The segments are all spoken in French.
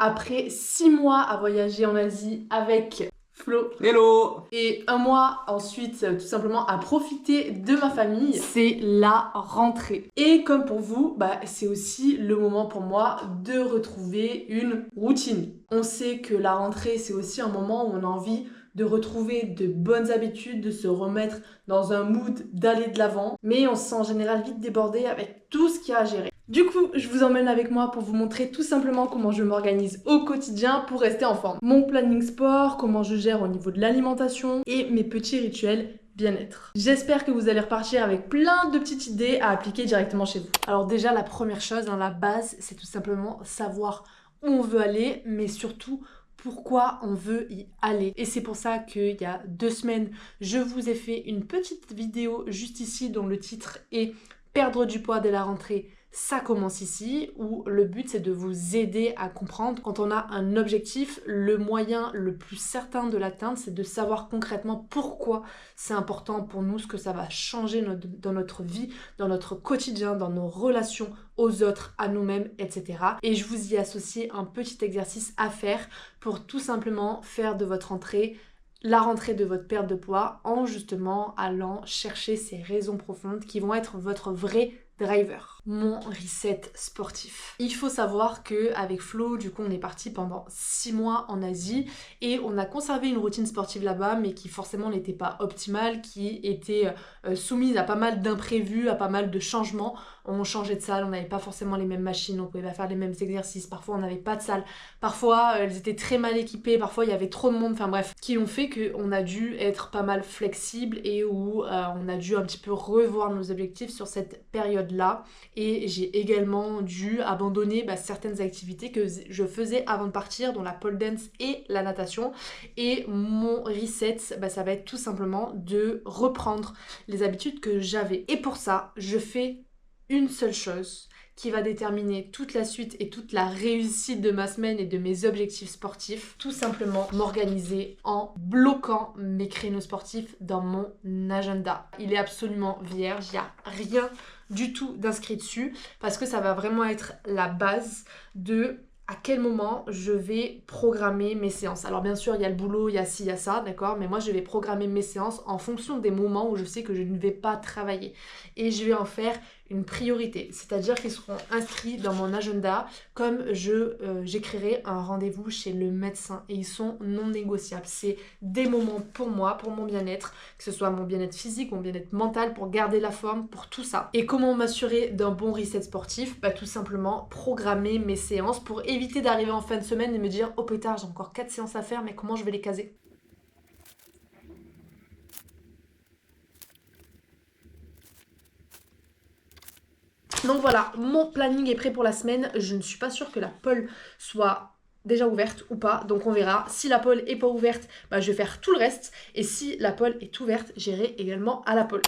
Après 6 mois à voyager en Asie avec Flo. Hello! Et 1 mois ensuite, tout simplement, à profiter de ma famille, c'est la rentrée. Et comme pour vous, c'est aussi le moment pour moi de retrouver une routine. On sait que la rentrée, c'est aussi un moment où on a envie de retrouver de bonnes habitudes, de se remettre dans un mood d'aller de l'avant. Mais on se sent en général vite débordé avec tout ce qu'il y a à gérer. Du coup, je vous emmène avec moi pour vous montrer tout simplement comment je m'organise au quotidien pour rester en forme. Mon planning sport, comment je gère au niveau de l'alimentation et mes petits rituels bien-être. J'espère que vous allez repartir avec plein de petites idées à appliquer directement chez vous. Alors déjà, la première chose, la base, c'est tout simplement savoir où on veut aller, mais surtout pourquoi on veut y aller. Et c'est pour ça qu'il y a 2 semaines, je vous ai fait une petite vidéo juste ici dont le titre est « Perdre du poids dès la rentrée ». Ça commence ici, où le but c'est de vous aider à comprendre quand on a un objectif, le moyen le plus certain de l'atteindre, c'est de savoir concrètement pourquoi c'est important pour nous, ce que ça va changer dans notre vie, dans notre quotidien, dans nos relations aux autres, à nous-mêmes, etc. Et je vous y associe un petit exercice à faire pour tout simplement faire de votre rentrée la rentrée de votre perte de poids en justement allant chercher ces raisons profondes qui vont être votre vrai driver. Mon reset sportif. Il faut savoir que avec Flo, du coup, on est parti pendant 6 mois en Asie et on a conservé une routine sportive là-bas, mais qui forcément n'était pas optimale, qui était soumise à pas mal d'imprévus, à pas mal de changements. On changeait de salle, on n'avait pas forcément les mêmes machines, on pouvait pas faire les mêmes exercices, parfois on n'avait pas de salle, parfois elles étaient très mal équipées, parfois il y avait trop de monde, enfin bref, qui ont fait qu'on a dû être pas mal flexible et où on a dû un petit peu revoir nos objectifs sur cette période-là. Et j'ai également dû abandonner certaines activités que je faisais avant de partir, dont la pole dance et la natation. Et mon reset, ça va être tout simplement de reprendre les habitudes que j'avais. Et pour ça, je fais une seule chose qui va déterminer toute la suite et toute la réussite de ma semaine et de mes objectifs sportifs. Tout simplement m'organiser en bloquant mes créneaux sportifs dans mon agenda. Il est absolument vierge, il n'y a rien du tout d'inscrit dessus parce que ça va vraiment être la base de à quel moment je vais programmer mes séances. Alors bien sûr, il y a le boulot, il y a ci, il y a ça, d'accord, mais moi je vais programmer mes séances en fonction des moments où je sais que je ne vais pas travailler et je vais en faire une priorité, c'est-à-dire qu'ils seront inscrits dans mon agenda comme j'écrirai un rendez-vous chez le médecin et ils sont non négociables. C'est des moments pour moi, pour mon bien-être, que ce soit mon bien-être physique, mon bien-être mental, pour garder la forme, pour tout ça. Et comment m'assurer d'un bon reset sportif? Tout simplement programmer mes séances pour éviter d'arriver en fin de semaine et me dire « Oh pétard, j'ai encore 4 séances à faire, mais comment je vais les caser ?» Donc voilà, mon planning est prêt pour la semaine. Je ne suis pas sûre que la pole soit déjà ouverte ou pas. Donc on verra. Si la pole est pas ouverte, je vais faire tout le reste. Et si la pole est ouverte, j'irai également à la pole.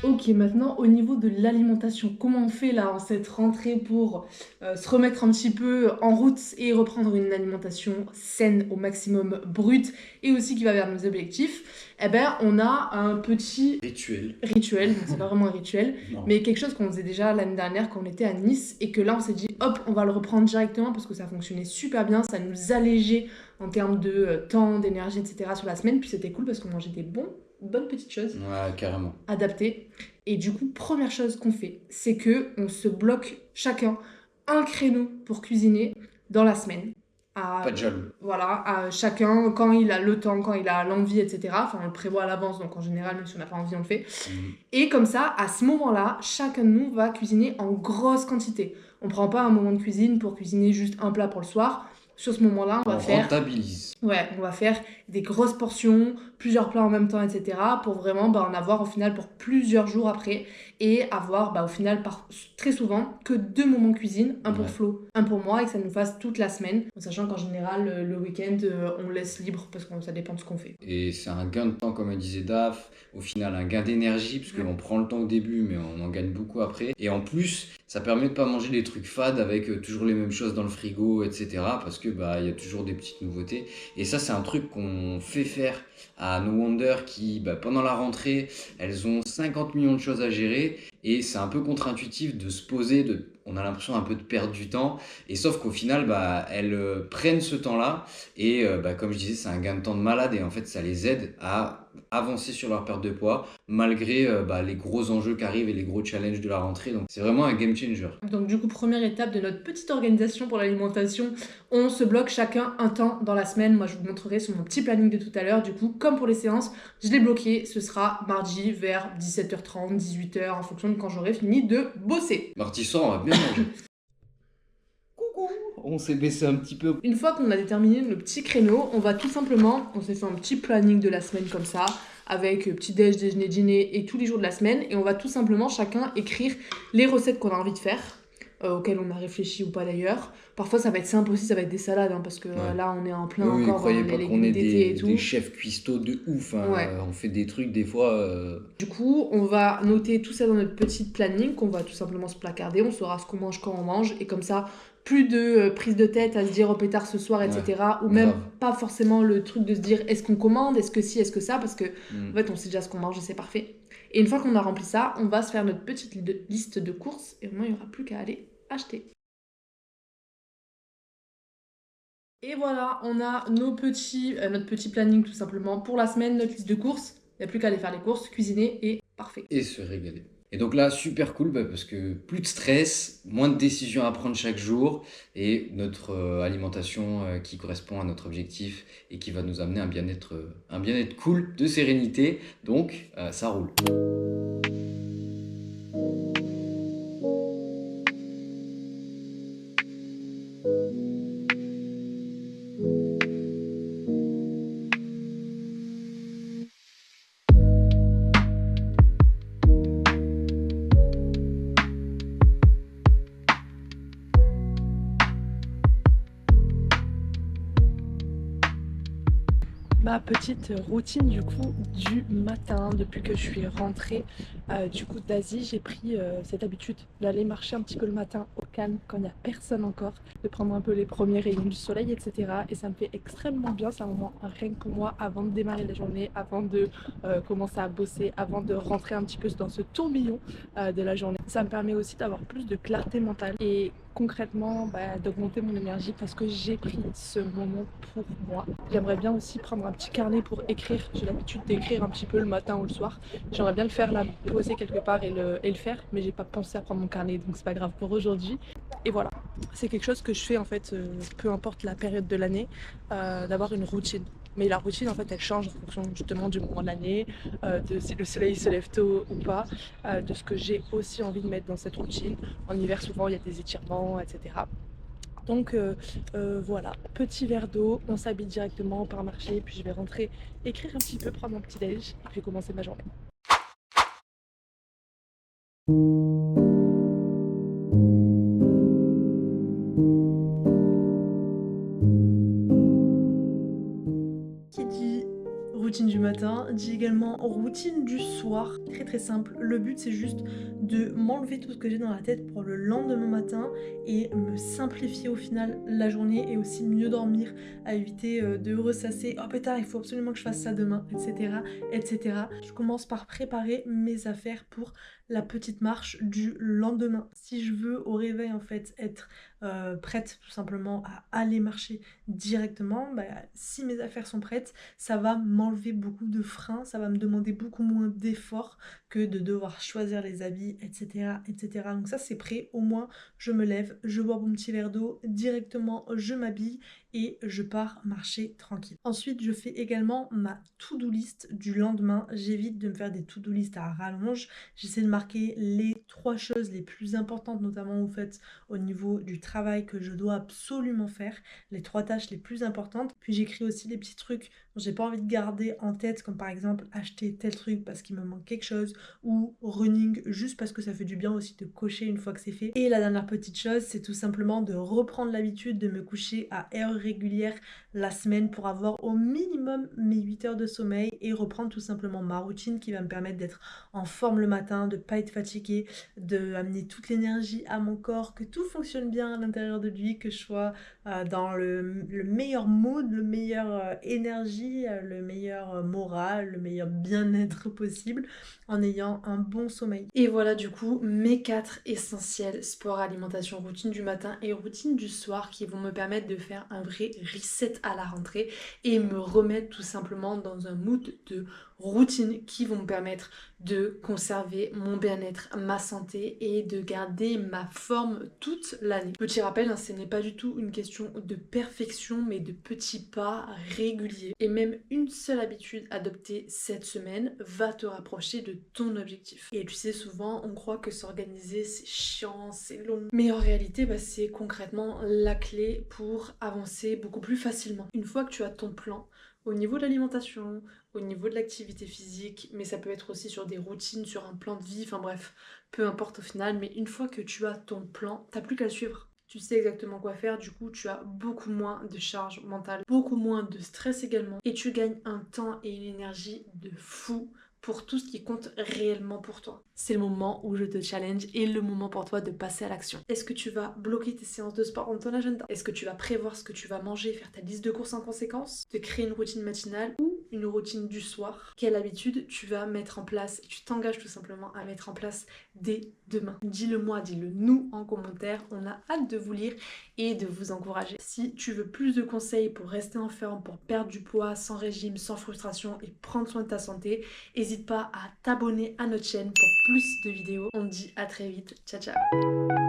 Ok, maintenant au niveau de l'alimentation, comment on fait là en cette rentrée pour se remettre un petit peu en route et reprendre une alimentation saine au maximum, brute et aussi qui va vers nos objectifs? On a un petit rituel, donc c'est pas vraiment un rituel, Non. mais quelque chose qu'on faisait déjà l'année dernière quand on était à Nice et que là on s'est dit hop, on va le reprendre directement parce que ça fonctionnait super bien, ça nous allégeait en termes de temps, d'énergie, etc. sur la semaine, puis c'était cool parce qu'on mangeait des bonnes petites choses. Ouais, carrément. Adaptées. Et du coup, première chose qu'on fait, c'est que on se bloque chacun un créneau pour cuisiner dans la semaine. Pas de jaloux. Voilà, à chacun quand il a le temps, quand il a l'envie, etc. Enfin, on le prévoit à l'avance, donc en général, même si on n'a pas envie, on le fait. Et comme ça, à ce moment-là, chacun de nous va cuisiner en grosse quantité. On prend pas un moment de cuisine pour cuisiner juste un plat pour le soir. Sur ce moment-là, on rentabilise. Ouais, on va faire des grosses portions, plusieurs plats en même temps, etc. pour vraiment en avoir au final pour plusieurs jours après et avoir au final très souvent que 2 moments cuisine, un pour Flo, un pour moi et que ça nous fasse toute la semaine, en sachant qu'en général le week-end on laisse libre parce que ça dépend de ce qu'on fait. Et c'est un gain de temps comme disait Daph, au final un gain d'énergie parce qu'on prend le temps au début mais on en gagne beaucoup après et en plus ça permet de pas manger des trucs fades avec toujours les mêmes choses dans le frigo, etc. parce que bah il y a toujours des petites nouveautés. Et ça, c'est un truc qu'on fait faire à No Wonder qui, bah, pendant la rentrée, elles ont 50 millions de choses à gérer et c'est un peu contre-intuitif de se poser, on a l'impression un peu de perdre du temps. Et sauf qu'au final, bah, elles prennent ce temps-là et bah, comme je disais, c'est un gain de temps de malade et en fait, ça les aide à avancer sur leur perte de poids malgré bah, les gros enjeux qui arrivent et les gros challenges de la rentrée. Donc c'est vraiment un game changer. Donc du coup, première étape de notre petite organisation pour l'alimentation, on se bloque chacun un temps dans la semaine. Moi, je vous montrerai sur mon petit planning de tout à l'heure. Du coup, comme pour les séances, je l'ai bloqué. Ce sera mardi vers 17h30, 18h, en fonction de quand j'aurai fini de bosser. Mardi soir, on va bien manger. Coucou, on s'est baissé un petit peu. Une fois qu'on a déterminé le petit créneau, on va tout simplement, on s'est fait un petit planning de la semaine comme ça, avec petit déj, déjeuner, dîner et tous les jours de la semaine. Et on va tout simplement chacun écrire les recettes qu'on a envie de faire, auxquelles on a réfléchi ou pas d'ailleurs. Parfois ça va être simple aussi, ça va être des salades, hein, parce que Ouais. là on est en plein Oui, encore dans croyez les pas qu'on légumes est d'été et des tout. chefs cuistots de ouf. Hein. Ouais. On fait des trucs des fois. Du coup, on va noter tout ça dans notre petite planning qu'on va tout simplement se placarder. On saura ce qu'on mange quand on mange. Et comme ça, plus de prise de tête à se dire au pétard ce soir, etc. Ou même grave. pas forcément le truc de se dire est-ce qu'on commande, est-ce que si, est-ce que ça, parce que Mm. en fait, on sait déjà ce qu'on mange et c'est parfait. Et une fois qu'on a rempli ça, on va se faire notre petite liste de courses et au moins il n'y aura plus qu'à aller acheter. Et voilà, on a notre petit planning tout simplement pour la semaine, notre liste de courses. Il n'y a plus qu'à aller faire les courses, cuisiner et parfait. Et se régaler. Et donc là, super cool bah, parce que plus de stress, moins de décisions à prendre chaque jour et notre alimentation qui correspond à notre objectif et qui va nous amener un bien-être cool, de sérénité. Donc ça roule. Ma petite routine du coup du matin depuis que je suis rentrée du coup d'Asie, j'ai pris cette habitude d'aller marcher un petit peu le matin au calme quand il n'y a personne encore, de prendre un peu les premiers rayons du soleil, etc. Et ça me fait extrêmement bien, c'est un moment rien que pour moi avant de démarrer la journée, avant de commencer à bosser, avant de rentrer un petit peu dans ce tourbillon de la journée. Ça me permet aussi d'avoir plus de clarté mentale et concrètement d'augmenter mon énergie parce que j'ai pris ce moment pour moi. J'aimerais bien aussi prendre un petit carnet pour écrire. J'ai l'habitude d'écrire un petit peu le matin ou le soir. J'aimerais bien le faire là, poser quelque part et le faire, mais j'ai pas pensé à prendre mon carnet, donc c'est pas grave pour aujourd'hui. Et voilà, c'est quelque chose que je fais en fait, peu importe la période de l'année, d'avoir une routine. Mais la routine en fait elle change en fonction justement du moment de l'année, de si le soleil se lève tôt ou pas, de ce que j'ai aussi envie de mettre dans cette routine. En hiver souvent il y a des étirements, etc. Donc voilà, petit verre d'eau, on s'habille directement, on part marcher, puis je vais rentrer, écrire un petit peu, prendre mon petit déj, et puis commencer ma journée. Qui dit routine du matin, dit également routine du soir. Très très simple. Le but c'est juste de m'enlever tout ce que j'ai dans la tête pour le lendemain matin et me simplifier au final la journée et aussi mieux dormir, à éviter de ressasser oh putain il faut absolument que je fasse ça demain, etc. etc. Je commence par préparer mes affaires pour la petite marche du lendemain. Si je veux au réveil en fait être prête tout simplement à aller marcher directement, si mes affaires sont prêtes, ça va m'enlever beaucoup de freins, ça va me demander beaucoup moins d'efforts que de devoir choisir les habits, etc. etc. Donc ça c'est prêt, au moins je me lève, je bois mon petit verre d'eau, directement je m'habille et je pars marcher tranquille. Ensuite je fais également ma to-do list du lendemain, j'évite de me faire des to-do list à rallonge, j'essaie de marquer les 3 choses les plus importantes, notamment au fait au niveau du travail que je dois absolument faire, les 3 tâches les plus importantes, puis j'écris aussi les petits trucs dont j'ai pas envie de garder projets en tête, comme par exemple acheter tel truc parce qu'il me manque quelque chose, ou running juste parce que ça fait du bien aussi de cocher une fois que c'est fait. Et la dernière petite chose, c'est tout simplement de reprendre l'habitude de me coucher à heure régulière la semaine pour avoir au minimum mes 8 heures de sommeil et reprendre tout simplement ma routine qui va me permettre d'être en forme le matin, de pas être fatiguée, de amener toute l'énergie à mon corps, que tout fonctionne bien à l'intérieur de lui, que je sois dans le meilleur mood, le meilleur énergie, le meilleur moral, le meilleur bien-être possible en ayant un bon sommeil. Et voilà du coup mes 4 essentiels: sport, alimentation, routine du matin et routine du soir, qui vont me permettre de faire un vrai reset à la rentrée et me remettre tout simplement dans un mood de routine qui vont me permettre de conserver mon bien-être, ma santé et de garder ma forme toute l'année. Petit rappel, ce n'est pas du tout une question de perfection mais de petits pas réguliers. Et même une seule habitude adoptée cette semaine va te rapprocher de ton objectif. Et tu sais, souvent on croit que s'organiser c'est chiant, c'est long. Mais en réalité, c'est concrètement la clé pour avancer beaucoup plus facilement. Une fois que tu as ton plan, au niveau de l'alimentation, au niveau de l'activité physique, mais ça peut être aussi sur des routines, sur un plan de vie, enfin bref, peu importe au final, mais une fois que tu as ton plan, t'as plus qu'à le suivre. Tu sais exactement quoi faire, du coup tu as beaucoup moins de charge mentale, beaucoup moins de stress également, et tu gagnes un temps et une énergie de fou pour tout ce qui compte réellement pour toi. C'est le moment où je te challenge et le moment pour toi de passer à l'action. Est-ce que tu vas bloquer tes séances de sport dans ton agenda? Est-ce que tu vas prévoir ce que tu vas manger, faire ta liste de courses en conséquence, te créer une routine matinale ou une routine du soir? Quelle habitude tu vas mettre en place et tu t'engages tout simplement à mettre en place dès demain? Dis-le moi, dis-le nous en commentaire. On a hâte de vous lire et de vous encourager. Si tu veux plus de conseils pour rester en forme, pour perdre du poids sans régime, sans frustration et prendre soin de ta santé, n'hésite pas à t'abonner à notre chaîne pour plus de vidéos. On te dit à très vite. Ciao ciao.